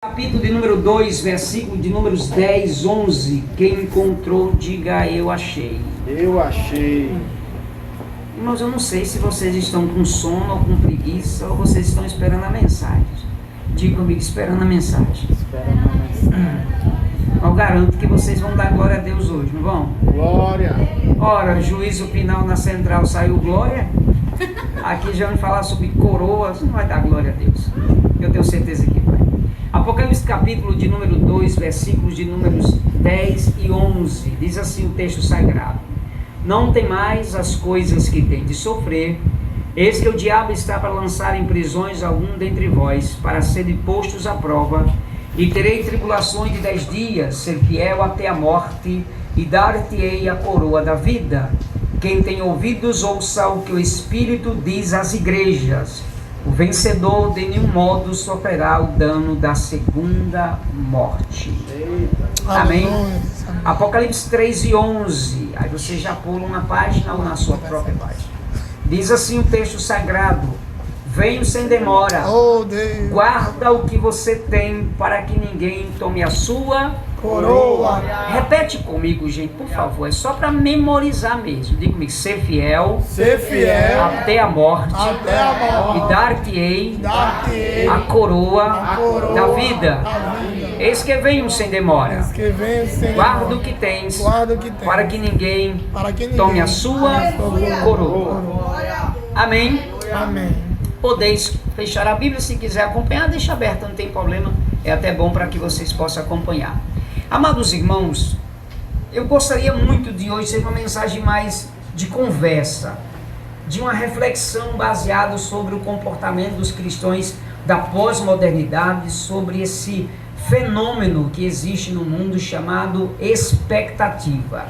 Capítulo de número 2, versículo de números 10, 11. Quem encontrou, diga eu achei. Eu achei. Irmãos, eu não sei se vocês estão com sono ou com preguiça ou vocês estão esperando a mensagem. Diga comigo, esperando a mensagem. Esperando a mensagem. Eu garanto que vocês vão dar glória a Deus hoje, não vão? Glória. Ora, juízo final na central saiu glória. Aqui já vamos falar sobre coroas, não vai dar glória a Deus. Eu tenho certeza que vai. Apocalipse capítulo de número 2, versículos de números 10 e 11, diz assim o texto sagrado: Não temais as coisas que tem de sofrer, eis que o diabo está para lançar em prisões algum dentre vós, para serem postos à prova, e terei tribulações de 10 dias, ser fiel até a morte, e dar-te-ei a coroa da vida. Quem tem ouvidos, ouça o que o Espírito diz às igrejas. O vencedor de nenhum modo sofrerá o dano da segunda morte. Amém? Apocalipse 3 e 11. Aí você já pula uma página ou na sua própria página. Diz assim o texto sagrado: Venho sem demora, guarda o que você tem, para que ninguém tome a sua coroa. Repete comigo, gente, por favor. É só para memorizar mesmo. Diga comigo: ser fiel até a morte, e dar-te-ei a coroa da vida. Eis que venho sem demora, guarda o que tens, para que ninguém tome a sua coroa. Amém? Podeis fechar a Bíblia se quiser acompanhar, deixa aberta, não tem problema, é até bom para que vocês possam acompanhar. Amados irmãos, eu gostaria muito de hoje ser uma mensagem mais de conversa, de uma reflexão baseada sobre o comportamento dos cristãos da pós-modernidade, sobre esse fenômeno que existe no mundo chamado expectativa.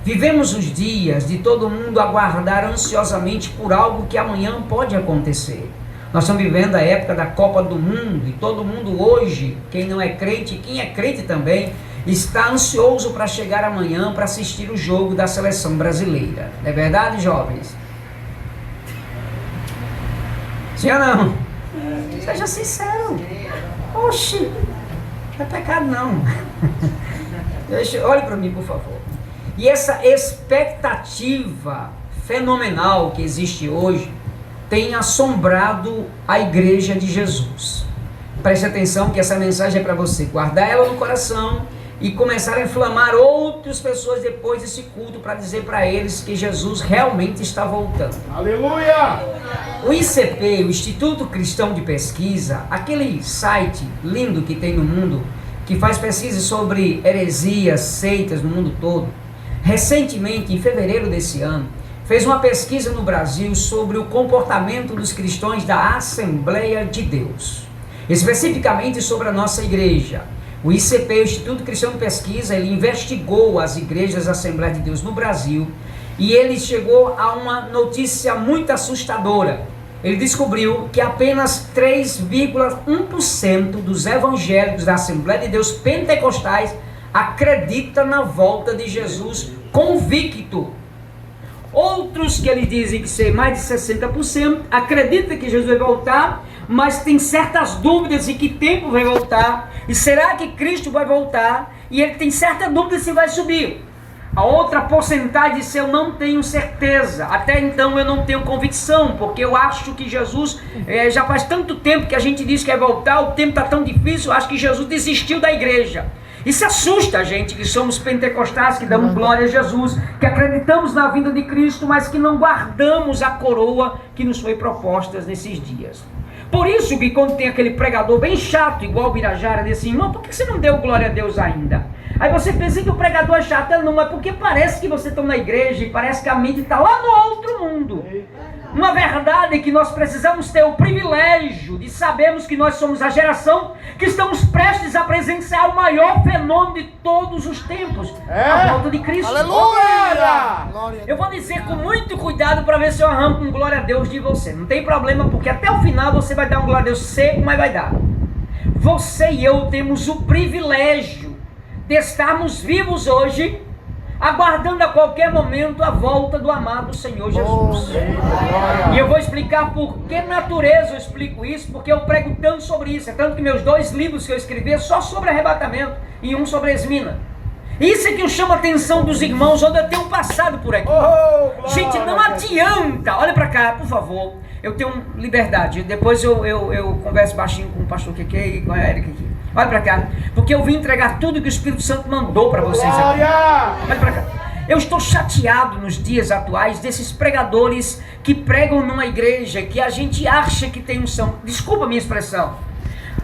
Vivemos os dias de todo mundo aguardar ansiosamente por algo que amanhã pode acontecer. Nós estamos vivendo a época da Copa do Mundo e todo mundo hoje, quem não é crente, quem é crente também, está ansioso para chegar amanhã para assistir o jogo da seleção brasileira. Não é verdade, jovens? Sim ou não? Seja sincero. Oxi, não é pecado não. Olhe para mim, por favor. E essa expectativa fenomenal que existe hoje tem assombrado a igreja de Jesus. Preste atenção que essa mensagem é para você guardar ela no coração e começar a inflamar outras pessoas depois desse culto para dizer para eles que Jesus realmente está voltando. Aleluia! O ICP, o Instituto Cristão de Pesquisa, aquele site lindo que tem no mundo, que faz pesquisa sobre heresias, seitas no mundo todo, recentemente, em fevereiro desse ano, fez uma pesquisa no Brasil sobre o comportamento dos cristãos da Assembleia de Deus, especificamente sobre a nossa igreja. O ICP, o Instituto Cristão de Pesquisa, ele investigou as igrejas da Assembleia de Deus no Brasil e ele chegou a uma notícia muito assustadora. Ele descobriu que apenas 3,1% dos evangélicos da Assembleia de Deus pentecostais acredita na volta de Jesus convicto. Outros que eles dizem que ser mais de 60% acreditam que Jesus vai voltar, mas tem certas dúvidas em que tempo vai voltar, e será que Cristo vai voltar, e ele tem certa dúvida se vai subir. A outra porcentagem diz: eu não tenho certeza, até então eu não tenho convicção, porque eu acho que Jesus, já faz tanto tempo que a gente diz que vai voltar, o tempo está tão difícil, eu acho que Jesus desistiu da igreja. Isso assusta a gente que somos pentecostais, que damos glória a Jesus, que acreditamos na vinda de Cristo, mas que não guardamos a coroa que nos foi proposta nesses dias. Por isso que quando tem aquele pregador bem chato, igual o Birajara, diz assim: irmão, por que você não deu glória a Deus ainda? Aí você pensa que o pregador é chato. Não, é porque parece que você está na igreja e parece que a mente está lá no outro mundo. Uma verdade é que nós precisamos ter o privilégio de sabermos que nós somos a geração que estamos prestes a presenciar o maior fenômeno de todos os tempos, a volta de Cristo. Aleluia! Eu vou dizer com muito cuidado para ver se eu arranco um glória a Deus de você. Não tem problema, porque até o final você vai dar um glória a Deus seco, mas vai dar. Você e eu temos o privilégio de estarmos vivos hoje aguardando a qualquer momento a volta do amado Senhor Jesus. E eu vou explicar por que natureza eu explico isso, porque eu prego tanto sobre isso. É tanto que meus 2 livros que eu escrevi é só sobre arrebatamento e um sobre esmina. Isso é que eu chamo a atenção dos irmãos, onde eu tenho passado por aqui. Gente, não adianta. Olha para cá, por favor. Eu tenho liberdade. Depois eu converso baixinho com o pastor Keke e com a Erika aqui. Olha para cá. Porque eu vim entregar tudo que o Espírito Santo mandou para vocês aqui. Olha para cá. Eu estou chateado nos dias atuais desses pregadores que pregam numa igreja que a gente acha que tem unção. Desculpa a minha expressão.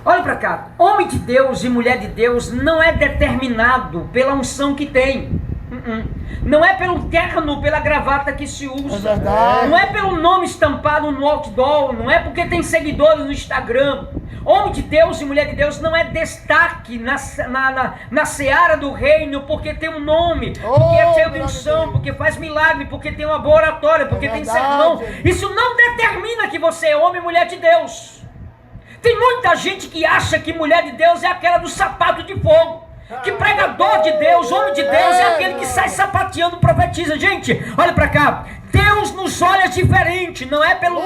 Olha para cá, homem de Deus e mulher de Deus não é determinado pela unção que tem. Não é pelo terno, pela gravata que se usa. Não é pelo nome estampado no outdoor. Não é porque tem seguidores no Instagram. Homem de Deus e mulher de Deus não é destaque na seara do reino porque tem um nome, porque é cheio de unção, porque faz milagre, porque tem uma boa oratória, porque tem sermão. Isso não determina que você é homem e mulher de Deus. Tem muita gente que acha que mulher de Deus é aquela do sapato de fogo. Que pregador de Deus, homem de Deus é aquele que sai sapateando, profetiza. Gente, olha para cá. Deus nos olha diferente. Não é pelo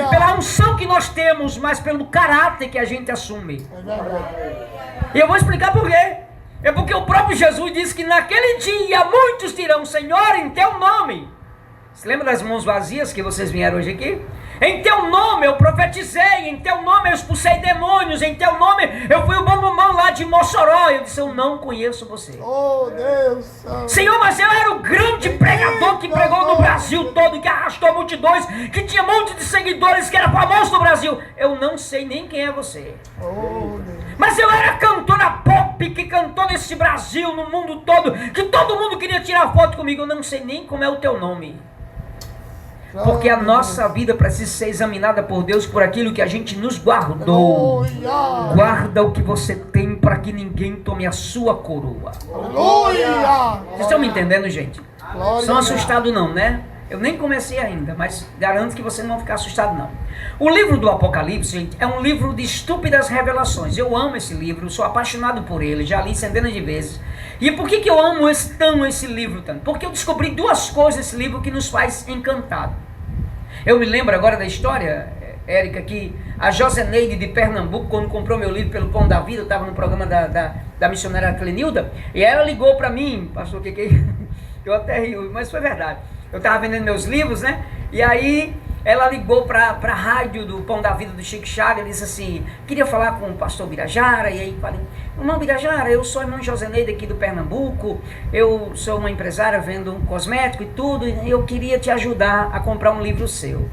pela unção que nós temos, mas pelo caráter que a gente assume. E eu vou explicar por quê. É porque o próprio Jesus disse que naquele dia muitos dirão: Senhor, em teu nome. Você lembra das mãos vazias que vocês vieram hoje aqui? Em teu nome eu profetizei, em teu nome eu expulsei demônios, em teu nome eu fui o bambumão lá de Mossoró. Eu disse: eu não conheço você. Oh, Deus. Senhor, mas eu era o grande pregador que pregou no Brasil todo, que arrastou multidões, que tinha um monte de seguidores, que era famoso no Brasil. Eu não sei nem quem é você. Oh, Deus. Mas eu era cantora pop, que cantou nesse Brasil, no mundo todo, que todo mundo queria tirar foto comigo. Eu não sei nem como é o teu nome. Porque a nossa vida precisa ser examinada por Deus por aquilo que a gente nos guardou. Aleluia. Guarda o que você tem para que ninguém tome a sua coroa. Aleluia. Vocês estão me entendendo, gente? Glória. Estão assustados não, né? Eu nem comecei ainda, mas garanto que você não vai ficar assustado não. O livro do Apocalipse, gente, é um livro de estúpidas revelações. Eu amo esse livro, sou apaixonado por ele, já li centenas de vezes. E por que eu amo esse livro tanto? Porque eu descobri 2 coisas nesse livro que nos faz encantado. Eu me lembro agora da história, Érica, que a Joseneide de Pernambuco, quando comprou meu livro pelo Pão da Vida, eu estava no programa da missionária Clenilda, e ela ligou para mim, pastor, eu até rio, mas foi verdade. Eu estava vendendo meus livros, né? E aí ela ligou para a rádio do Pão da Vida do Chico Chagas e disse assim: queria falar com o pastor Birajara. E aí falei: irmão Birajara, eu sou a irmã Joseneide aqui do Pernambuco, eu sou uma empresária, vendo um cosmético e tudo, e eu queria te ajudar a comprar um livro seu.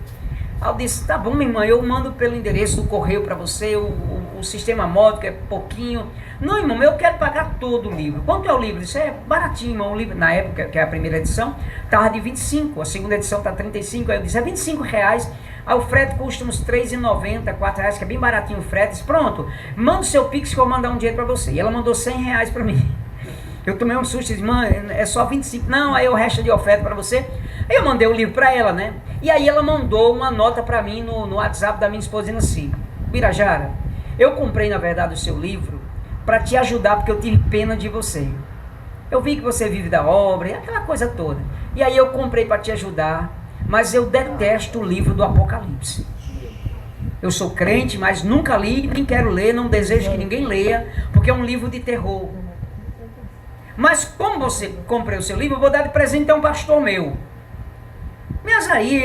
Aí eu disse: tá bom, minha irmã, eu mando pelo endereço do correio para você, o sistema módico é pouquinho. Não, irmão, eu quero pagar todo o livro. Quanto é o livro? Isso é baratinho, irmão. O livro, na época, que é a primeira edição, estava de 25, a segunda edição está 35, aí eu disse: é 25 reais. Aí o frete custa uns R$3,90, R$4, que é bem baratinho o frete. Disse: pronto, manda o seu Pix que eu vou mandar um dinheiro para você. E ela mandou R$100 para mim. Eu tomei um susto e disse: mãe, é só 25. Não, aí o resto de oferta para você. Aí eu mandei o livro para ela, né? E aí ela mandou uma nota para mim no WhatsApp da minha esposa, dizendo assim: Birajara, eu comprei na verdade o seu livro para te ajudar, porque eu tive pena de você. Eu vi que você vive da obra e aquela coisa toda. E aí eu comprei para te ajudar, mas eu detesto o livro do Apocalipse. Eu sou crente, mas nunca li, nem quero ler, não desejo que ninguém leia, porque é um livro de terror. Mas como você comprei o seu livro, eu vou dar de presente a um pastor meu. Mas aí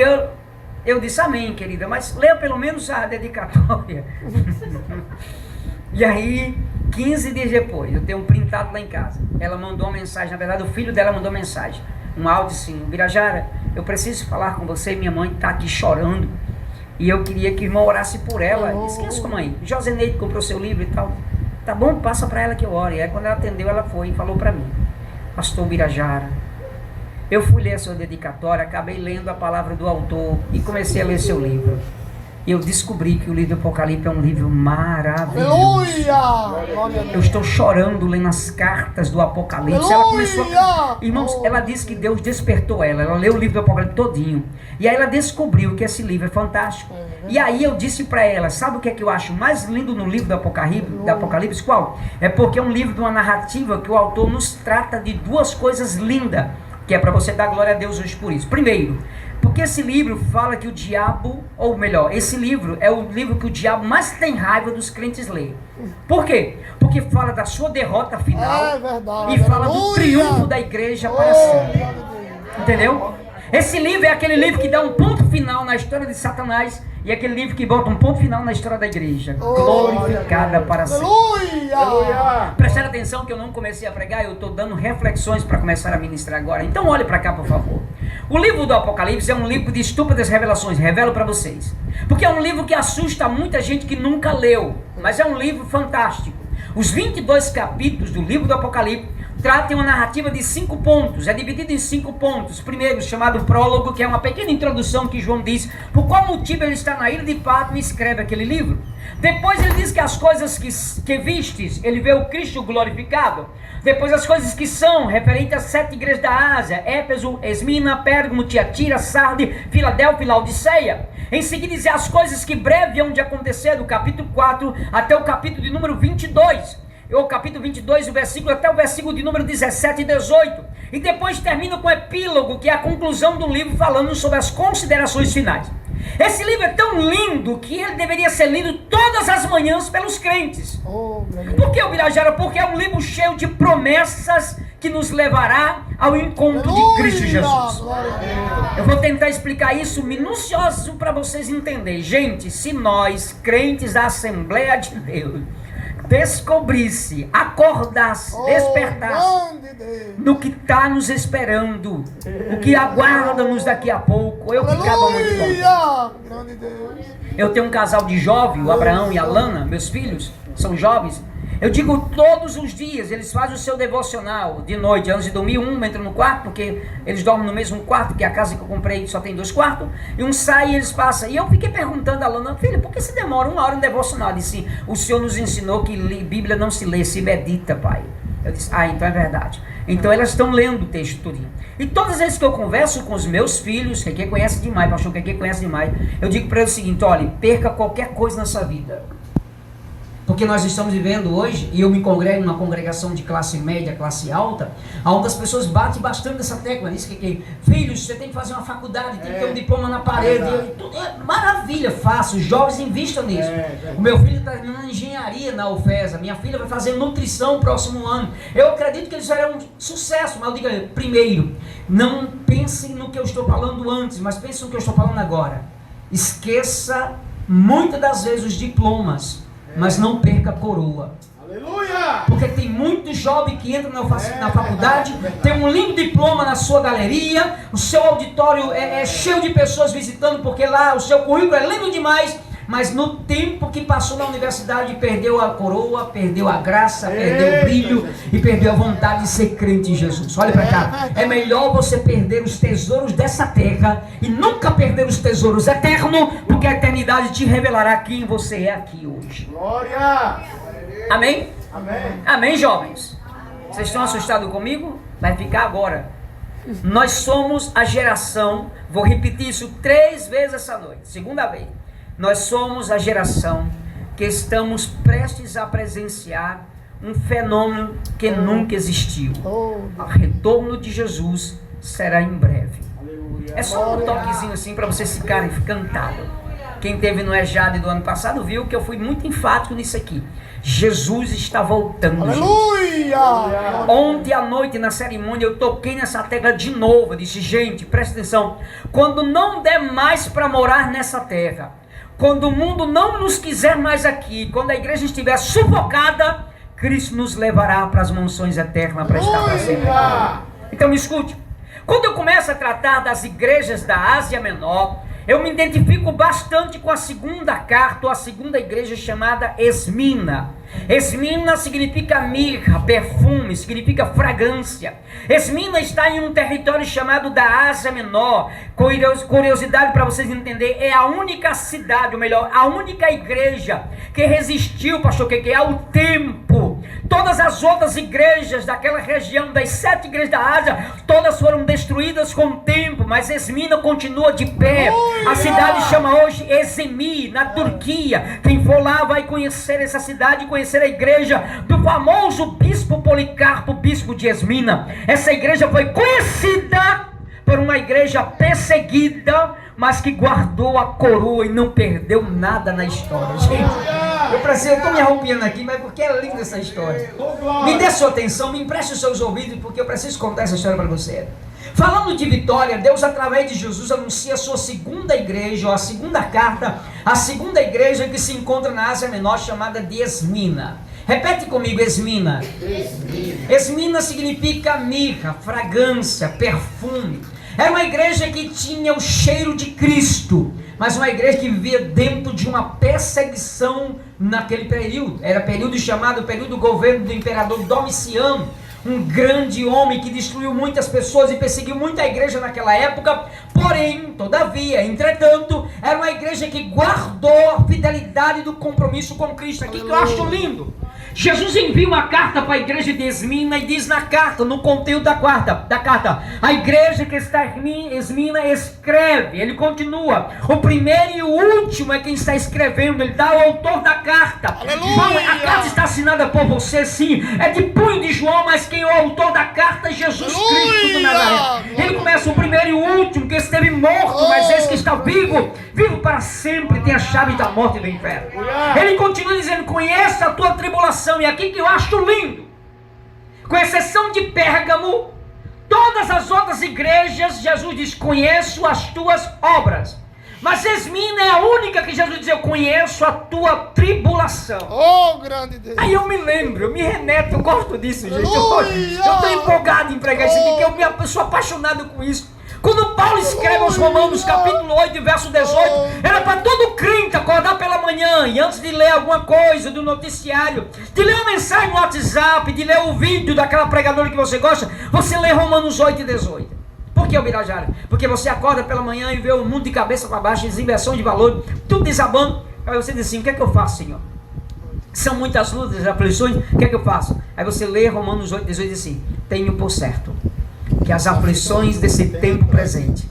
eu disse: amém, querida, mas leia pelo menos a dedicatória. E aí, 15 dias depois, eu tenho um printado lá em casa. Ela mandou uma mensagem, na verdade o filho dela mandou uma mensagem, um áudio assim: Birajara, eu preciso falar com você, minha mãe está aqui chorando, e eu queria que o irmão orasse por ela. Eu disse: quem é sua mãe? Joseneide comprou seu livro e tal. Tá bom, passa para ela que eu oro. E aí quando ela atendeu, ela foi e falou para mim: pastor Birajara, eu fui ler a sua dedicatória, acabei lendo a palavra do autor e comecei a ler seu livro. E eu descobri que o livro do Apocalipse é um livro maravilhoso. Aleluia! Eu estou chorando lendo as cartas do Apocalipse. Ela começou irmãos, ela disse que Deus despertou ela. Ela leu o livro do Apocalipse todinho. E aí ela descobriu que esse livro é fantástico. E aí eu disse para ela, sabe o que é que eu acho mais lindo no livro do Apocalipse? Qual? É porque é um livro de uma narrativa que o autor nos trata de duas coisas lindas, que é para você dar glória a Deus hoje por isso. Primeiro, porque esse livro fala que o diabo, ou melhor, esse livro é o livro que o diabo mais tem raiva dos crentes lerem. Por quê? Porque fala da sua derrota final e fala do triunfo da igreja para sempre. Entendeu? Esse livro é aquele livro que dá um ponto final na história de Satanás e aquele livro que bota um ponto final na história da igreja, glorificada para sempre. Prestando atenção que eu não comecei a pregar, eu estou dando reflexões para começar a ministrar agora. Então olhe para cá, por favor. O livro do Apocalipse é um livro de estúpidas revelações, revelo para vocês. Porque é um livro que assusta muita gente que nunca leu, mas é um livro fantástico. Os 22 capítulos do livro do Apocalipse tratam uma narrativa de 5 pontos, é dividido em 5 pontos. Primeiro, chamado prólogo, que é uma pequena introdução que João diz por qual motivo ele está na ilha de Patmos e escreve aquele livro. Depois ele diz que as coisas que vistes, ele vê o Cristo glorificado. Depois as coisas que são referentes às 7 igrejas da Ásia, Éfeso, Esmina, Pérgamo, Tiatira, Sarde, Filadélfia e Laodiceia. Em seguida diz as coisas que breve hão de acontecer, do capítulo 4 até o capítulo de número 22. O capítulo 22, o versículo até o versículo de número 17 e 18. E depois termina com o epílogo, que é a conclusão do livro, falando sobre as considerações finais. Esse livro é tão lindo que ele deveria ser lido todas as manhãs pelos crentes. Por que, Birajara? Porque é um livro cheio de promessas que nos levará ao encontro de Cristo Jesus. Eu vou tentar explicar isso minucioso para vocês entenderem. Gente, se nós, crentes da Assembleia de Deus, descobrisse, acordasse, despertasse no que está nos esperando, o que aguarda-nos daqui a pouco, eu ficava muito contente. Eu tenho um casal de jovens, o Abraão e a Lana, meus filhos, são jovens. Eu digo todos os dias, eles fazem o seu devocional de noite, antes de dormir, um entra no quarto, porque eles dormem no mesmo quarto, que a casa que eu comprei só tem 2 quartos, e um sai e eles passam. E eu fiquei perguntando a Lana, filha, por que você demora 1 hora no devocional? Eu disse, o Senhor nos ensinou que Bíblia não se lê, se medita, pai. Eu disse, então é verdade. Então elas estão lendo o texto tudinho. E todas as vezes que eu converso com os meus filhos, que aqui conhece demais, pastor, que aqui conhece demais, eu digo para eles o seguinte, olha, perca qualquer coisa na sua vida. Porque nós estamos vivendo hoje, e eu me congrego numa congregação de classe média, classe alta, onde as pessoas batem bastante nessa tecla, isso que filhos, você tem que fazer uma faculdade, tem que ter um diploma na parede, maravilha, fácil, os jovens investam nisso. O meu filho está na engenharia na UFESA, minha filha vai fazer nutrição no próximo ano. Eu acredito que eles farão um sucesso, mas eu digo, primeiro, não pensem no que eu estou falando antes, mas pensem no que eu estou falando agora. Esqueça muitas das vezes os diplomas, mas não perca a coroa. Aleluia! Porque tem muito jovem que entra na faculdade, tem um lindo diploma na sua galeria, o seu auditório é cheio de pessoas visitando, porque lá o seu currículo é lindo demais, mas no tempo que passou na universidade perdeu a coroa, perdeu a graça, perdeu o brilho e perdeu a vontade de ser crente em Jesus. Olha para cá, é melhor você perder os tesouros dessa terra e nunca perder os tesouros eternos, porque a eternidade te revelará quem você é aqui hoje. Glória! Amém? Amém. Amém, jovens? Vocês estão assustados comigo? Vai ficar agora. Nós somos a geração, vou repetir isso 3 vezes essa noite, segunda vez. Nós somos a geração que estamos prestes a presenciar um fenômeno que nunca existiu. O retorno de Jesus será em breve. É só um toquezinho assim para vocês ficarem cantados. Quem esteve no EJAD do ano passado viu que eu fui muito enfático nisso aqui. Jesus está voltando. Aleluia! Ontem à noite na cerimônia eu toquei nessa tecla de novo. Eu disse, gente, presta atenção. Quando não der mais para morar nessa terra, quando o mundo não nos quiser mais aqui, quando a igreja estiver sufocada, Cristo nos levará para as mansões eternas para estar para sempre. Então me escute. Quando eu começo a tratar das igrejas da Ásia Menor, eu me identifico bastante com a segunda carta, ou a segunda igreja chamada Esmina. Esmina significa mirra, perfume, significa fragrância. Esmina está em um território chamado da Ásia Menor. Curiosidade para vocês entenderem, é a única cidade, ou melhor, a única igreja que resistiu, pastor Keke, ao tempo Todas as outras igrejas daquela região, das 7 igrejas da Ásia, todas foram destruídas com o tempo, mas Esmina continua de pé. A cidade chama hoje Ezemir, na Turquia. Quem for lá vai conhecer essa cidade, conhecer a igreja do famoso bispo Policarpo, bispo de Esmina. Essa igreja foi conhecida por uma igreja perseguida, mas que guardou a coroa e não perdeu nada na história. Gente, eu estou me arrupiando aqui, mas porque é linda essa história. Me dê sua atenção, me empreste os seus ouvidos, porque eu preciso contar essa história para você. Falando de vitória, Deus através de Jesus anuncia a sua segunda igreja, ou a segunda carta, a segunda igreja que se encontra na Ásia Menor, chamada de Esmina. Repete comigo, Esmina. Esmina significa mirra, fragrância, perfume. Era uma igreja que tinha o cheiro de Cristo, mas uma igreja que vivia dentro de uma perseguição naquele período. Era período chamado período do governo do imperador Domiciano, um grande homem que destruiu muitas pessoas e perseguiu muita igreja naquela época. Porém, todavia, entretanto, era uma igreja que guardou a fidelidade do compromisso com Cristo. Aqui que eu acho lindo. Jesus envia uma carta para a igreja de Esmina e diz na carta, no conteúdo da carta, a igreja que está em Esmina escreve. Ele continua, o primeiro e o último é quem está escrevendo, ele dá o autor da carta. Aleluia! A carta está assinada por você, sim, é de punho de João, mas quem é o autor da carta é Jesus Cristo do Nazaré. Ele começa o primeiro e o último, que esteve morto, mas esse que está vivo, vivo para sempre, tem a chave da morte e do inferno. Ele continua dizendo, conheça a tua tribulação. E aqui que eu acho lindo, com exceção de Pérgamo, todas as outras igrejas, Jesus diz, conheço as tuas obras. Mas Esmina é a única que Jesus diz, eu conheço a tua tribulação. Oh, grande Deus. Aí eu me lembro, eu me remeto, eu gosto disso, gente. Eu estou empolgado em pregar isso aqui, que eu sou apaixonado com isso. Quando Paulo escreve aos Romanos, capítulo 8, verso 18, era para todo crente acordar pela manhã e antes de ler alguma coisa do noticiário, de ler uma mensagem no WhatsApp, de ler o vídeo daquela pregadora que você gosta, você lê Romanos 8 e 18. Por que, Ubirajara? Porque você acorda pela manhã e vê o mundo de cabeça para baixo, desinversão de valor, tudo desabando. Aí você diz assim, o que é que eu faço, Senhor? São muitas lutas, aflições, o que é que eu faço? Aí você lê Romanos 8, 18 e diz assim, tenho por certo que as aflições desse tempo presente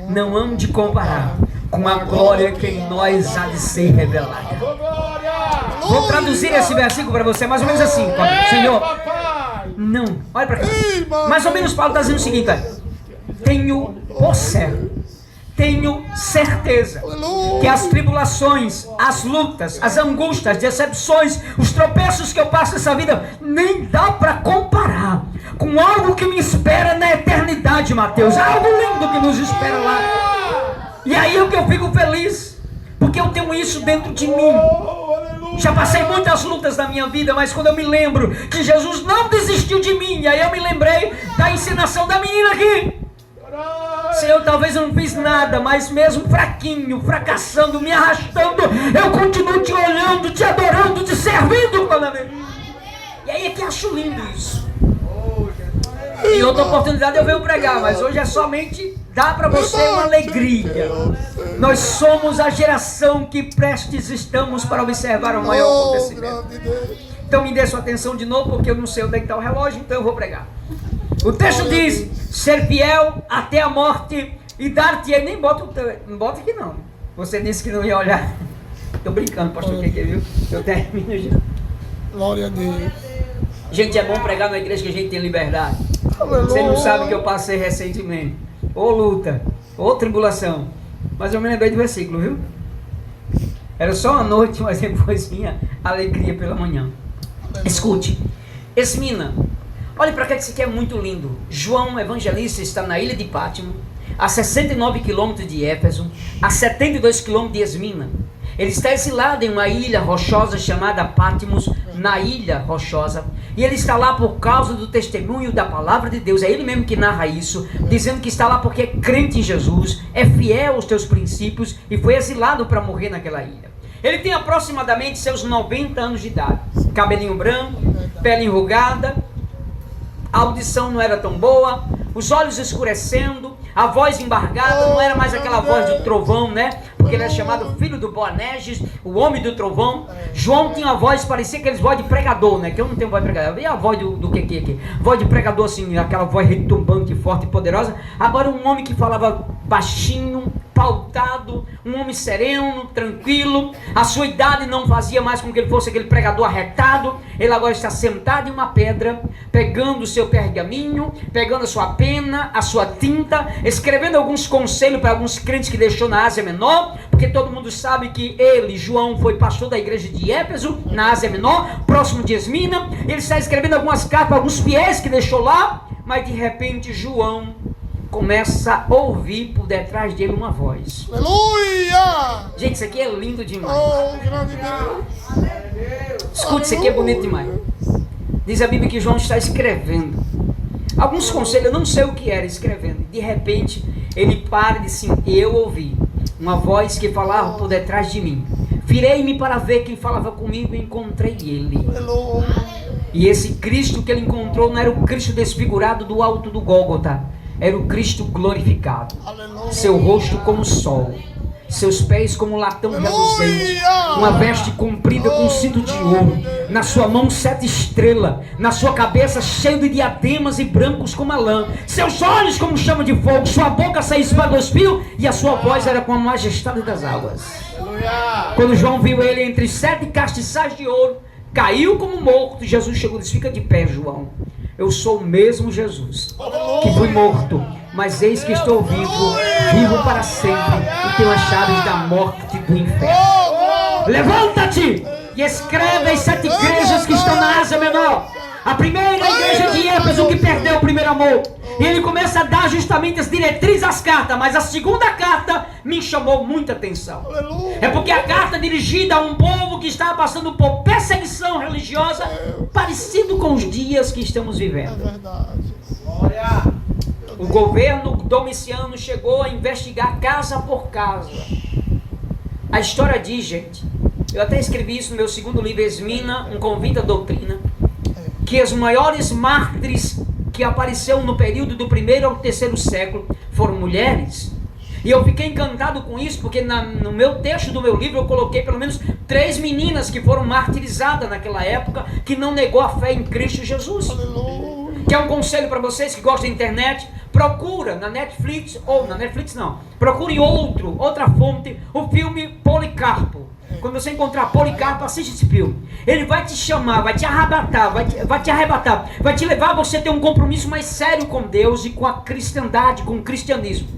não hão de comparar com a glória que em nós há de ser revelada. Vou traduzir esse versículo para você, mais ou menos assim, Senhor, não, olha para cá, mais ou menos Paulo está dizendo o seguinte, tenho por certo, tenho certeza que as tribulações, as lutas, as angústias, as decepções, os tropeços que eu passo nessa vida, nem dá para comparar com algo que me espera na eternidade, Mateus. Algo lindo que nos espera lá. E aí é que eu fico feliz, porque eu tenho isso dentro de mim. Já passei muitas lutas na minha vida, mas quando eu me lembro que Jesus não desistiu de mim, e aí eu me lembrei da encenação da menina aqui. Senhor, talvez eu não fiz nada, mas mesmo fraquinho, fracassando, me arrastando, eu continuo te olhando, te adorando, te servindo. E aí é que acho lindo isso. Em outra oportunidade eu venho pregar, mas hoje é somente dar para você uma alegria. Nós somos a geração que prestes estamos para observar o maior acontecimento. Então me dê sua atenção de novo, porque eu não sei onde está o relógio, então eu vou pregar. O texto diz, ser fiel até a morte e dar-te-ei. Nem não bota aqui não. Você disse que não ia olhar. Estou brincando, pastor, que viu? Eu termino já. Glória a Deus. Gente, é bom pregar na igreja que a gente tem liberdade. Você não sabe o que eu passei recentemente. Ou luta, ou tribulação. Mas eu me lembrei do versículo, viu? Era só uma noite, mas depois vinha alegria pela manhã. Escute, Esmina. Olha para cá que isso aqui é muito lindo. João Evangelista está na ilha de Pátimo, a 69 quilômetros de Éfeso, a 72 quilômetros de Esmina. Ele está exilado em uma ilha rochosa chamada Pátimos, na ilha rochosa. E ele está lá por causa do testemunho da palavra de Deus. É ele mesmo que narra isso, dizendo que está lá porque é crente em Jesus, é fiel aos teus princípios e foi exilado para morrer naquela ilha. Ele tem aproximadamente seus 90 anos de idade. Cabelinho branco, pele enrugada, a audição não era tão boa, os olhos escurecendo, a voz embargada, não era mais aquela voz do trovão, né? porque ele é chamado filho do Boanerges, o homem do trovão. João tinha uma voz, parecia aqueles voz de pregador, né? Que eu não tenho voz de pregador. E a voz do que aqui? Voz de pregador, assim, aquela voz retumbante, forte e poderosa. Agora um homem que falava baixinho, pautado, um homem sereno, tranquilo. A sua idade não fazia mais com que ele fosse aquele pregador arretado. Ele agora está sentado em uma pedra, pegando o seu pergaminho, pegando a sua pena, a sua tinta, escrevendo alguns conselhos para alguns crentes que deixou na Ásia Menor, porque todo mundo sabe que ele, João, foi pastor da igreja de Éfeso, na Ásia Menor, próximo de Esmina. Ele está escrevendo algumas cartas para alguns fiéis que deixou lá, mas de repente João começa a ouvir por detrás dele uma voz. Aleluia! Gente, isso aqui é lindo demais. Oh, grande Deus! Escute, isso aqui é bonito demais. Diz a Bíblia que João está escrevendo alguns conselhos, eu não sei o que era, escrevendo. De repente, ele para e diz assim: eu ouvi uma voz que falava por detrás de mim. Virei-me para ver quem falava comigo e encontrei ele. Aleluia! E esse Cristo que ele encontrou não era o Cristo desfigurado do alto do Gólgota, era o Cristo glorificado. Aleluia! Seu rosto como o sol, seus pés como latão reluzente, uma veste comprida com cinto de ouro, na sua mão 7 estrelas, na sua cabeça cheio de diademas e brancos como a lã, seus olhos como chama de fogo, sua boca saía espada do espinho e a sua voz era como a majestade das águas. Quando João viu ele entre 7 castiçais de ouro, caiu como morto. Jesus chegou e disse: fica de pé, João. Eu sou o mesmo Jesus que fui morto, mas eis que estou vivo, vivo para sempre, e tenho as chaves da morte e do inferno. Levanta-te e escreve as 7 igrejas que estão na Ásia Menor. A primeira igreja de Éfeso, que perdeu o primeiro amor. E ele começa a dar justamente as diretrizes às cartas, mas a segunda carta me chamou muita atenção. É porque a carta é dirigida a um povo que estava passando por perseguição religiosa, parecido com os dias que estamos vivendo. É verdade. O governo Domiciano chegou a investigar casa por casa. A história diz, gente, eu até escrevi isso no meu segundo livro, Esmina, um convite à doutrina, que os maiores mártires que apareceram no período do 1º ao 3º século foram mulheres. E eu fiquei encantado com isso, porque no meu texto do meu livro eu coloquei pelo menos 3 meninas que foram martirizadas naquela época, que não negou a fé em Cristo Jesus. Aleluia! Que é um conselho para vocês que gostam da internet: procura na Netflix, ou na Netflix não, procure outra fonte, o filme Policarpo. Quando você encontrar Policarpo, assiste esse filme. Ele vai te chamar, vai te arrebatar, vai te levar a você ter um compromisso mais sério com Deus e com a cristandade, com o cristianismo.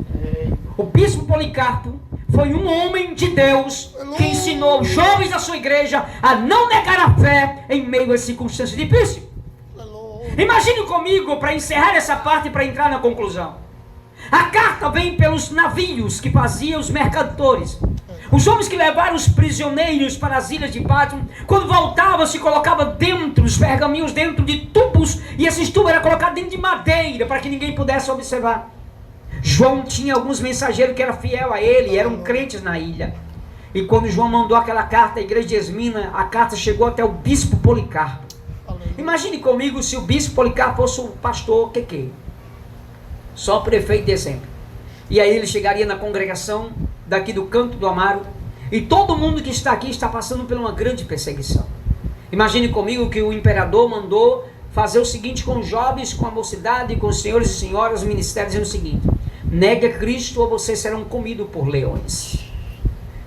O bispo Policarpo foi um homem de Deus que ensinou os jovens da sua igreja a não negar a fé em meio a circunstâncias difíceis. Imagine comigo, para encerrar essa parte e para entrar na conclusão. A carta vem pelos navios que faziam os mercadores. Os homens que levaram os prisioneiros para as ilhas de Pátimo, quando voltavam, se colocava dentro, os pergaminhos dentro de tubos, e esses tubos eram colocados dentro de madeira, para que ninguém pudesse observar. João tinha alguns mensageiros que eram fiel a ele, eram crentes na ilha. E quando João mandou aquela carta à igreja de Esmina, a carta chegou até o bispo Policarpo. Imagine comigo se o bispo Policarpo fosse o pastor que só prefeito de sempre. E aí ele chegaria na congregação daqui do Canto do Amaro, e todo mundo que está aqui está passando por uma grande perseguição. Imagine comigo que o imperador mandou fazer o seguinte com os jovens, com a mocidade, com os senhores e senhoras, os ministérios, dizendo o seguinte: negue a Cristo ou vocês serão comidos por leões.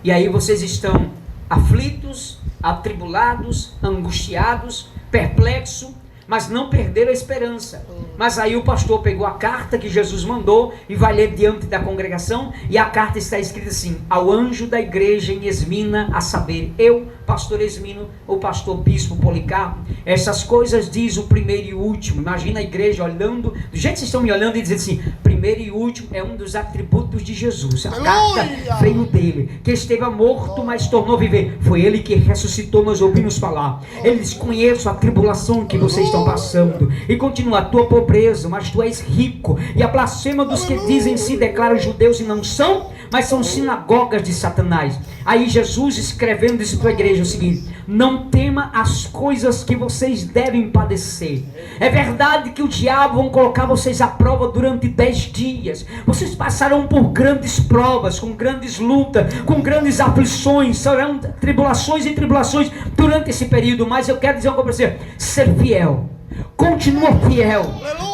E aí vocês estão aflitos, atribulados, angustiados, perplexos, mas não perderam a esperança. Mas aí o pastor pegou a carta que Jesus mandou e vai ler diante da congregação, e a carta está escrita assim: ao anjo da igreja em Esmina, a saber, eu, pastor Esmino, o pastor bispo Policarpo, essas coisas diz o primeiro e o último. Imagina a igreja olhando, do jeito que vocês estão me olhando, e dizendo assim: primeiro e último é um dos atributos de Jesus. A carta veio dele, que esteve morto, mas tornou a viver. Foi ele que ressuscitou, nós ouvimos falar. Ele diz: conheço a tribulação que vocês estão passando, e continua: a tua pobreza, mas tu és rico, e a blasfema dos que dizem se declaram judeus e não são, mas são sinagogas de Satanás. Aí Jesus, escrevendo, disse para a igreja o seguinte: não tema as coisas que vocês devem padecer. É verdade que o diabo vai colocar vocês à prova durante 10 dias. Vocês passarão por grandes provas, com grandes lutas, com grandes aflições, serão tribulações e tribulações durante esse período. Mas eu quero dizer uma coisa para você: ser fiel. Continua fiel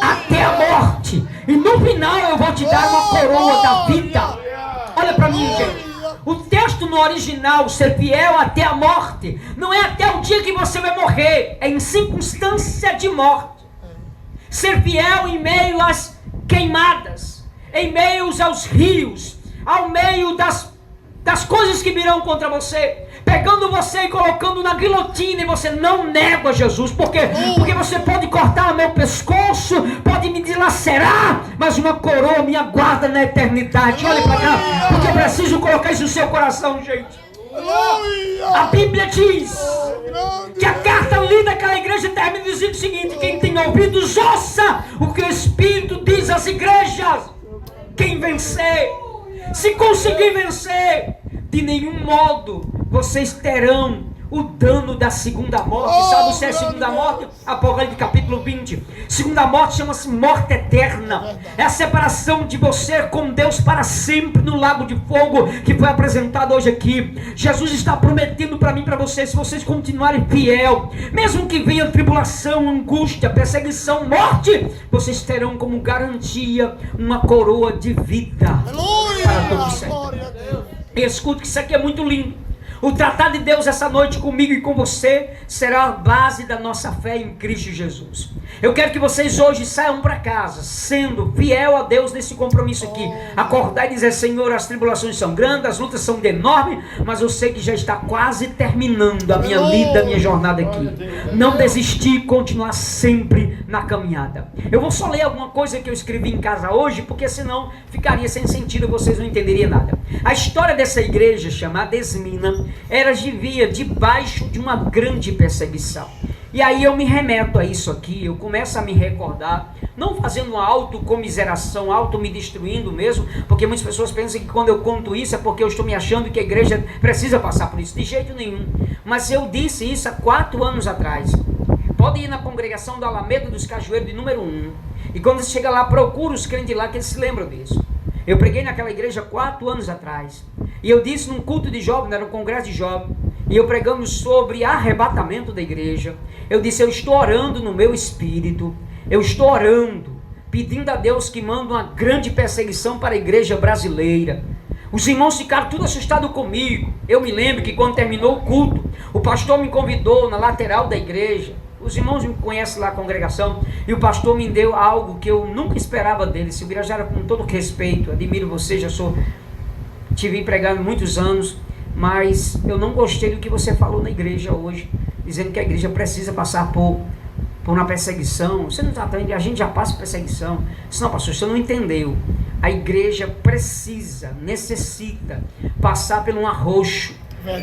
até a morte, e no final eu vou te dar uma coroa da vida. Olha para mim, gente. O texto no original, ser fiel até a morte, não é até o dia que você vai morrer, é em circunstância de morte. Ser fiel em meio às queimadas, em meio aos rios, ao meio das coisas que virão contra você, pegando você e colocando na guilhotina, e você não nega Jesus. Por quê? Porque você pode cortar o meu pescoço, pode me dilacerar, mas uma coroa me aguarda na eternidade. Olha para cá, porque eu preciso colocar isso no seu coração, gente. A Bíblia diz que a carta lida àquela igreja termina dizendo o seguinte: quem tem ouvidos ouça o que o Espírito diz às igrejas. Quem vencer, se conseguir vencer, de nenhum modo vocês terão o dano da segunda morte. Sabe o que é a segunda morte? Apocalipse capítulo 20. Segunda morte chama-se morte eterna. É a separação de você com Deus para sempre no lago de fogo, que foi apresentado hoje aqui. Jesus está prometendo para mim e para vocês: se vocês continuarem fiel, mesmo que venha tribulação, angústia, perseguição, morte, vocês terão como garantia uma coroa de vida para todos sempre. Escute que isso aqui é muito lindo. O tratar de Deus essa noite comigo e com você será a base da nossa fé em Cristo Jesus. Eu quero que vocês hoje saiam para casa sendo fiel a Deus nesse compromisso aqui. Acordar e dizer: Senhor, as tribulações são grandes, as lutas são enormes, mas eu sei que já está quase terminando a minha lida, a minha jornada aqui. Não desistir, continuar sempre na caminhada. Eu vou só ler alguma coisa que eu escrevi em casa hoje, porque senão ficaria sem sentido, vocês não entenderiam nada. A história dessa igreja chamada Esmina vivia debaixo de uma grande perseguição. E aí eu me remeto a isso aqui, eu começo a me recordar, não fazendo uma autocomiseração, me destruindo mesmo, porque muitas pessoas pensam que quando eu conto isso é porque eu estou me achando que a igreja precisa passar por isso. De jeito nenhum. Mas eu disse isso há 4 anos atrás. Pode ir na congregação da Alameda dos Cajueiros de número 1, e quando você chega lá, procura os crentes lá que eles se lembram disso. Eu preguei naquela igreja 4 anos atrás, e eu disse num culto de jovem, era um congresso de jovem, e eu pregamos sobre arrebatamento da igreja. Eu disse: eu estou orando no meu espírito, eu estou orando, pedindo a Deus que manda uma grande perseguição para a igreja brasileira. Os irmãos ficaram tudo assustados comigo. Eu me lembro que quando terminou o culto, o pastor me convidou na lateral da igreja. Os irmãos me conhecem lá, a congregação, e o pastor me deu algo que eu nunca esperava dele. Se Birajara, com todo respeito, admiro você, te vi pregando muitos anos, mas eu não gostei do que você falou na igreja hoje, dizendo que a igreja precisa passar por uma perseguição. Você não está entendendo, a gente já passa por perseguição. Não, pastor, você não entendeu. A igreja necessita passar por um arroxo,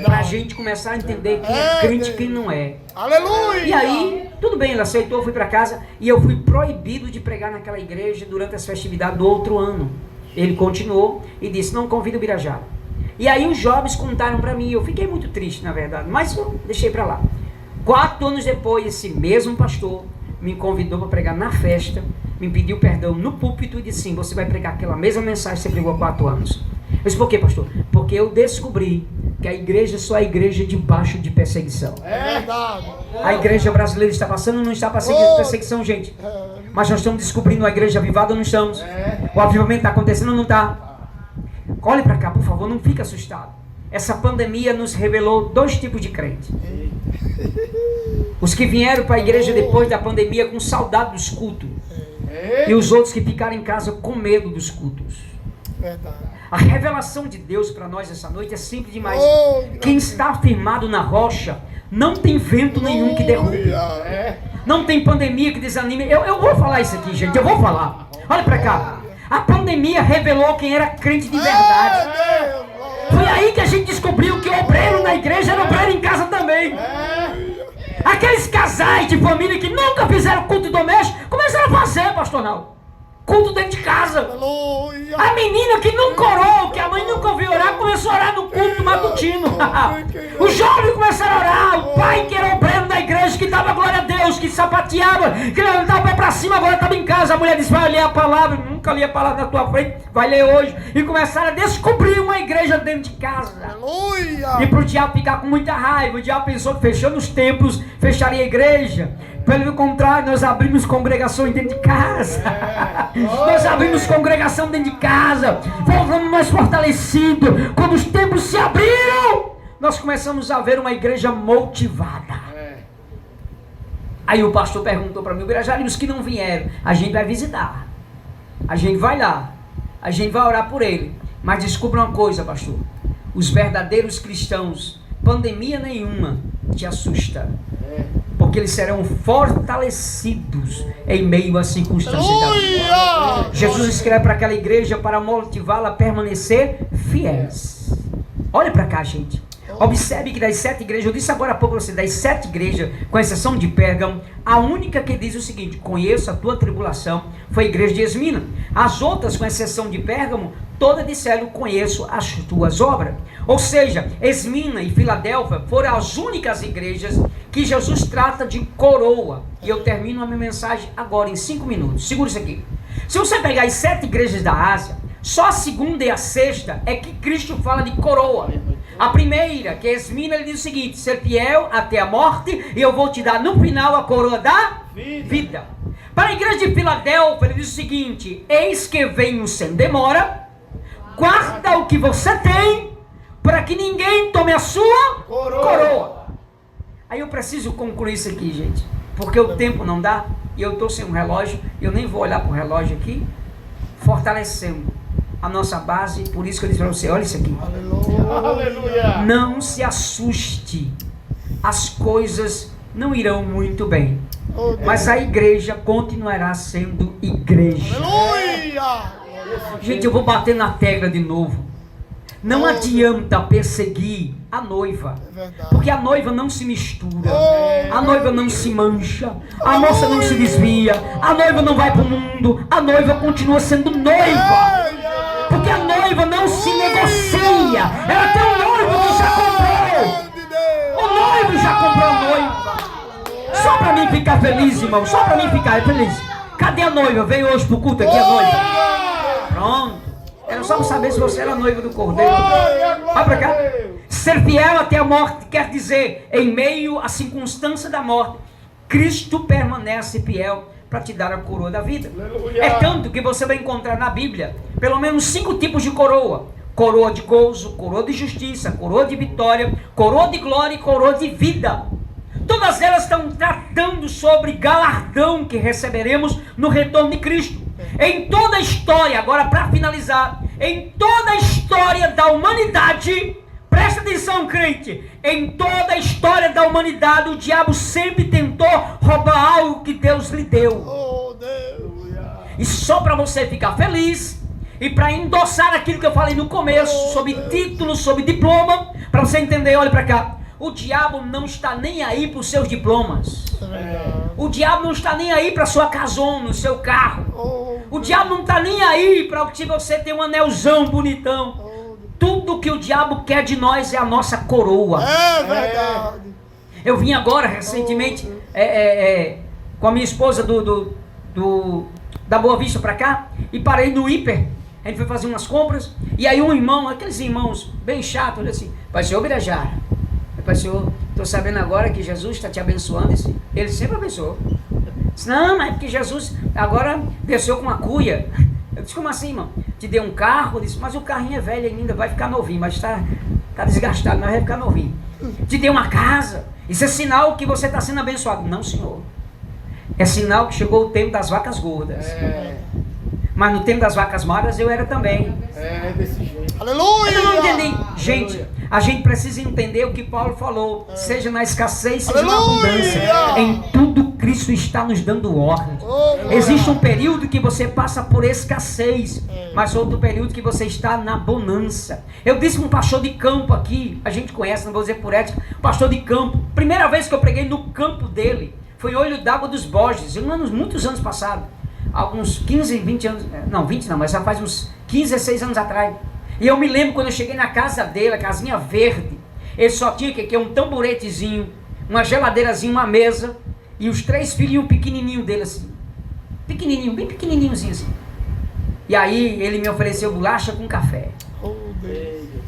para a gente começar a entender quem é crente e quem não é. Aleluia! E aí, tudo bem, ele aceitou, fui para casa, e eu fui proibido de pregar naquela igreja durante as festividades do outro ano. Ele continuou e disse: não convido o Birajara. E aí os jovens contaram para mim, eu fiquei muito triste na verdade, mas eu deixei para lá. 4 anos depois, esse mesmo pastor me convidou para pregar na festa, me pediu perdão no púlpito e disse: sim, você vai pregar aquela mesma mensagem que você pregou há 4 anos. Eu disse: por quê, pastor? Porque eu descobri que a igreja só é igreja debaixo de perseguição. É verdade. A igreja brasileira está passando ou não está passando perseguição, gente? Mas nós estamos descobrindo a igreja avivada ou não estamos? O avivamento está acontecendo ou não está? Olhe para cá, por favor, não fique assustado. Essa pandemia nos revelou 2 tipos de crente. Os que vieram para a igreja depois da pandemia com saudade dos cultos, e os outros que ficaram em casa com medo dos cultos. A revelação de Deus para nós essa noite é simples demais. Quem está firmado na rocha, não tem vento nenhum que derrube. Não tem pandemia que desanime. Eu vou falar isso aqui, gente, eu vou falar. Olha para cá. A pandemia revelou quem era crente de verdade. Foi aí que a gente descobriu que o obreiro na igreja era obreiro em casa também. Aqueles casais de família que nunca fizeram culto doméstico, começaram a fazer, pastor Naldo. culto dentro de casa. Aleluia. A menina que nunca orou, que a mãe nunca ouviu orar, começou a orar no culto matutino. Os jovens começaram a orar. O pai, que era obreiro da igreja, que dava glória a Deus, que sapateava, que levantava o pé pra cima, agora estava em casa. A mulher disse: vai ler a palavra. Nunca li a palavra na tua frente, vai ler hoje. E começaram a descobrir uma igreja dentro de casa. Aleluia. E para o diabo ficar com muita raiva, o diabo pensou que fechando os templos, fecharia a igreja. Pelo contrário, nós abrimos congregações dentro de casa. Nós abrimos congregação dentro de casa. Voltamos mais fortalecidos. Quando os templos se abriram, nós começamos a ver uma igreja motivada. Aí o pastor perguntou para mim: o Birajara, os que não vieram, a gente vai visitar. A gente vai lá. A gente vai orar por ele. Mas descubra uma coisa, pastor: os verdadeiros cristãos, pandemia nenhuma te assusta. Porque eles serão fortalecidos em meio às circunstâncias da vida. Jesus escreve para aquela igreja para motivá-la a permanecer fiéis. Olha para cá, gente. Observe que das 7 igrejas, eu disse agora há pouco para você, das 7 igrejas, com exceção de Pérgamo, a única que diz o seguinte: conheço a tua tribulação, foi a igreja de Esmina. As outras, com exceção de Pérgamo, todas disseram: conheço as tuas obras. Ou seja, Esmina e Filadélfia foram as únicas igrejas que Jesus trata de coroa. E eu termino a minha mensagem agora em 5 minutos. Segura isso aqui. Se você pegar as 7 igrejas da Ásia, só a segunda e a sexta é que Cristo fala de coroa. A primeira, que é Esmina, ele diz o seguinte: ser fiel até a morte, e eu vou te dar no final a coroa da vida. Para a igreja de Filadélfia, ele diz o seguinte: eis que venho sem demora, guarda o que você tem, para que ninguém tome a sua coroa. Aí eu preciso concluir isso aqui, gente, porque o tempo não dá, e eu estou sem um relógio, eu nem vou olhar para o relógio aqui. Fortalecendo a nossa base, por isso que eu disse para você: olha isso aqui. Aleluia. Não se assuste, as coisas não irão muito bem, mas a igreja continuará sendo igreja. Aleluia. Gente, eu vou bater na tecla de novo. Não adianta perseguir a noiva, porque a noiva não se mistura, a noiva não se mancha, a moça não se desvia, a noiva não vai para o mundo, a noiva continua sendo noiva, porque a noiva não se negocia. Ela tem um noivo que já comprou, o noivo já comprou a noiva. Só para mim ficar feliz, irmão, só para mim ficar feliz. Cadê a noiva? Veio hoje pro culto aqui a noiva. Pronto. Era só saber se você era noiva do Cordeiro. Vai pra cá. Ser fiel até a morte quer dizer, em meio à circunstância da morte, Cristo permanece fiel para te dar a coroa da vida. É tanto que você vai encontrar na Bíblia pelo menos 5 tipos de coroa: coroa de gozo, coroa de justiça, coroa de vitória, coroa de glória e coroa de vida. Todas elas estão tratando sobre galardão que receberemos no retorno de Cristo. Em toda a história, agora para finalizar, em toda a história da humanidade, presta atenção, crente, em toda a história da humanidade, o diabo sempre tentou roubar algo que Deus lhe deu. E só para você ficar feliz, e para endossar aquilo que eu falei no começo, sobre título, sobre diploma, para você entender, olha para cá. O diabo não está nem aí para os seus diplomas. O diabo não está nem aí para a sua casona, o seu carro. O diabo não está nem aí para se você ter um anelzão bonitão. Tudo que o diabo quer de nós é a nossa coroa. É verdade. Eu vim agora, recentemente, com a minha esposa da Boa Vista para cá, e parei no hiper. A gente foi fazer umas compras, e aí um irmão, aqueles irmãos bem chatos, olha assim: Pai, senhor Birajara, Pai, senhor, estou sabendo agora que Jesus está te abençoando. Ele sempre abençoou. Disse: não, mas é porque Jesus agora desceu com uma cuia. Eu disse: como assim, irmão? Te deu um carro? Eu disse: mas o carrinho é velho ainda, vai ficar novinho, mas está desgastado, mas vai ficar novinho. Te deu uma casa. Isso é sinal que você está sendo abençoado. Não, senhor. É sinal que chegou o tempo das vacas gordas. Mas no tempo das vacas magras eu era também. Desse jeito. Aleluia! Eu não entendi. Gente, a gente precisa entender o que Paulo falou. Seja na escassez, seja na abundância. Em tudo Cristo está nos dando ordem. Existe um período que você passa por escassez, mas outro período que você está na bonança. Eu disse para um pastor de campo aqui, a gente conhece, não vou dizer por ética, pastor de campo. Primeira vez que eu preguei no campo dele foi Olho d'Água dos Borges, muitos anos passados. alguns 15, 20 anos, não, 20 não, mas já faz uns 15, 16 anos atrás. E eu me lembro quando eu cheguei na casa dele, a casinha verde, ele só tinha que um tamburetezinho, uma geladeirazinha, uma mesa, e os 3 filhinhos pequenininhos dele assim, pequenininho, bem pequenininhozinho assim. E aí ele me ofereceu bolacha com café.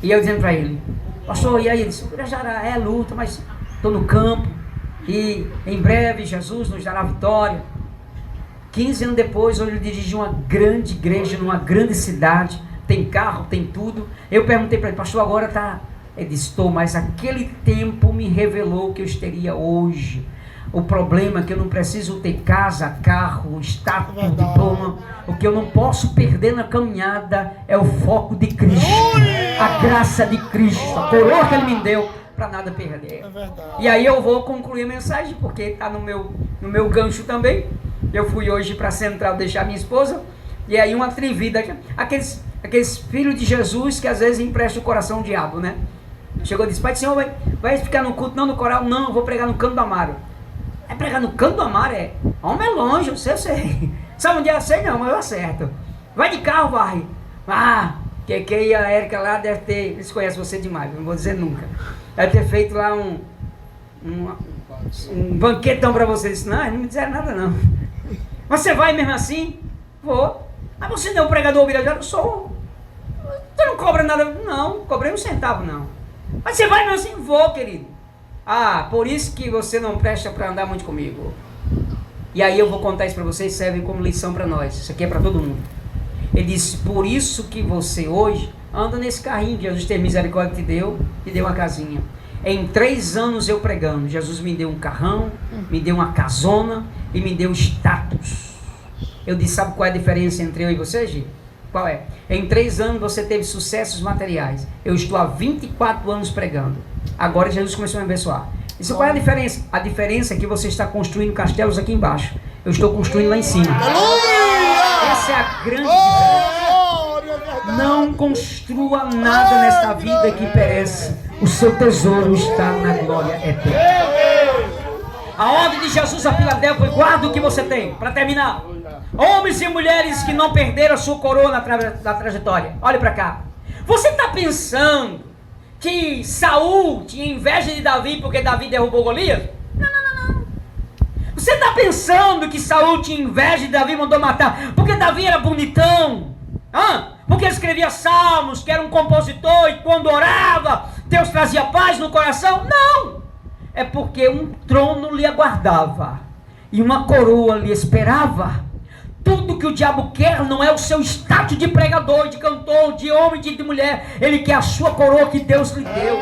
E eu dizendo para ele, pastor, e aí? Ele disse, é luta, mas estou no campo, e em breve Jesus nos dará vitória. 15 anos depois, hoje eu dirigi uma grande igreja, numa grande cidade, tem carro, tem tudo. Eu perguntei para ele, pastor, agora tá? Ele disse, estou, mas aquele tempo me revelou que eu estaria hoje. O problema é que eu não preciso ter casa, carro, status, diploma. O que eu não posso perder na caminhada é o foco de Cristo, a graça de Cristo, a coroa que Ele me deu, para nada perder. E aí eu vou concluir a mensagem, porque está no meu gancho também. Eu fui hoje para a central deixar minha esposa, e aí uma atrevida, aqueles filhos de Jesus que às vezes emprestam o coração ao diabo, né? Chegou e disse, pai do Senhor, vai ficar no culto, não no coral? Não, eu vou pregar no Canto do Amaro. É pregar no Canto do Amaro? Homem, é longe, eu sei. Sabe onde é? Eu sei não, mas eu acerto. Vai de carro, vai. Que e a Érica lá deve ter, eles conhecem você demais, não vou dizer nunca. Deve ter feito lá um banquetão para vocês. Não me disseram nada não. Mas você vai mesmo assim? Vou. Mas você não é um pregador obrigatório? Eu sou. Você não cobra nada? Não, cobrei um centavo não. Mas você vai mesmo assim? Vou, querido. Por isso que você não presta para andar muito comigo. E aí eu vou contar isso para vocês, serve como lição para nós. Isso aqui é para todo mundo. Ele disse, por isso que você hoje anda nesse carrinho que Jesus tem misericórdia te deu uma casinha. Em 3 anos eu pregando, Jesus me deu um carrão, me deu uma casona e me deu status. Eu disse, sabe qual é a diferença entre eu e você, Gi? Qual é? Em 3 anos você teve sucessos materiais. Eu estou há 24 anos pregando. Agora Jesus começou a me abençoar. Isso qual é a diferença? A diferença é que você está construindo castelos aqui embaixo. Eu estou construindo lá em cima. Essa é a grande diferença. Não construa nada nesta vida que perece. O seu tesouro está na glória eterna. A ordem de Jesus a Filadélfia foi, guarda o que você tem. Para terminar, homens e mulheres que não perderam a sua coroa na trajetória. Olhe para cá. Você está pensando que Saul tinha inveja de Davi porque Davi derrubou Golias? Não. Você está pensando que Saul tinha inveja de Davi e mandou matar porque Davi era bonitão? Porque ele escrevia salmos, que era um compositor e quando orava, Deus trazia paz no coração? Não! É porque um trono lhe aguardava e uma coroa lhe esperava. Tudo que o diabo quer não é o seu status de pregador, de cantor, de homem, de mulher. Ele quer a sua coroa que Deus lhe deu.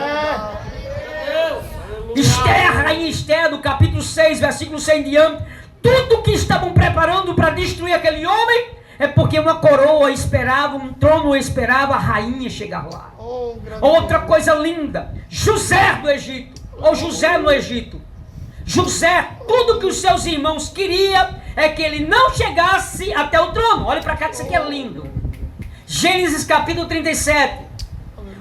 Esther, rainha Esther, do capítulo 6, versículo 100 em diante. Tudo que estavam preparando para destruir aquele homem é porque uma coroa esperava, um trono esperava a rainha chegar lá. Outra coisa linda, José do Egito, ou José no Egito. José, tudo que os seus irmãos queriam é que ele não chegasse até o trono. Olha para cá que isso aqui é lindo. Gênesis capítulo 37.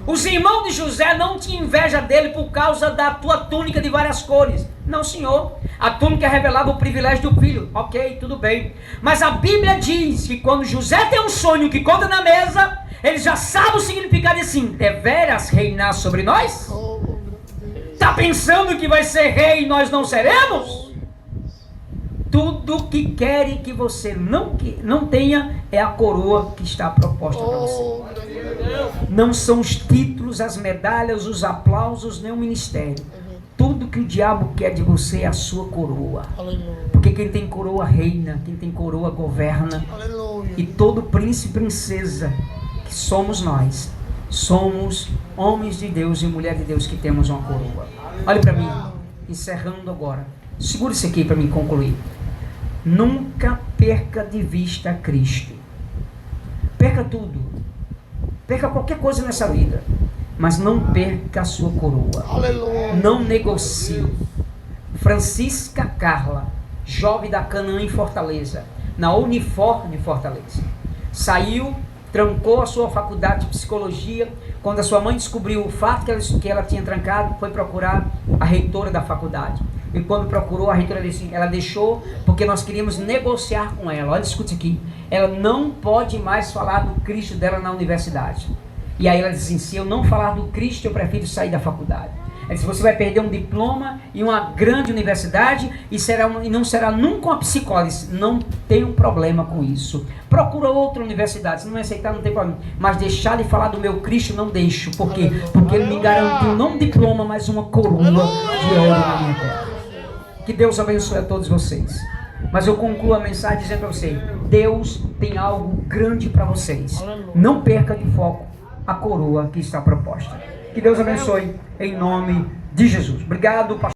Os irmãos de José não tinham inveja dele por causa da tua túnica de várias cores. Não, senhor. A túnica revelava o privilégio do filho. Ok, tudo bem. Mas a Bíblia diz que quando José tem um sonho que conta na mesa, ele já sabe o significado assim: deveras reinar sobre nós? Está pensando que vai ser rei e nós não seremos? Tudo que querem que você não tenha é a coroa que está proposta para você. Não são os títulos, as medalhas, os aplausos, nem o ministério. Tudo que o diabo quer de você é a sua coroa. Porque quem tem coroa reina, quem tem coroa governa. E todo príncipe e princesa que somos nós, somos homens de Deus e mulher de Deus que temos uma coroa. Olhe para mim, encerrando agora. Segura isso aqui para mim concluir. Nunca perca de vista Cristo. Perca tudo. Perca qualquer coisa nessa vida. Mas não perca a sua coroa. Aleluia. Não negocie. Francisca Carla, jovem da Canaã em Fortaleza, na Unifor de Fortaleza, saiu, trancou a sua faculdade de psicologia. Quando a sua mãe descobriu o fato que ela tinha trancado, foi procurar a reitora da faculdade. E quando procurou, a reitora disse, ela deixou porque nós queríamos negociar com ela. Olha, escute aqui. Ela não pode mais falar do Cristo dela na universidade. E aí ela disse assim, se eu não falar do Cristo, eu prefiro sair da faculdade. Ela disse, você vai perder um diploma em uma grande universidade e não será nunca uma psicóloga. Não tem um problema com isso. Procura outra universidade. Se não aceitar, não tem problema. Mas deixar de falar do meu Cristo, não deixo. Por quê? Porque ele me garantiu não um diploma, mas uma coroa de ouro na minha terra. Que Deus abençoe a todos vocês. Mas eu concluo a mensagem dizendo para você, Deus tem algo grande para vocês. Não perca de foco a coroa que está proposta. Que Deus abençoe em nome de Jesus. Obrigado, pastor.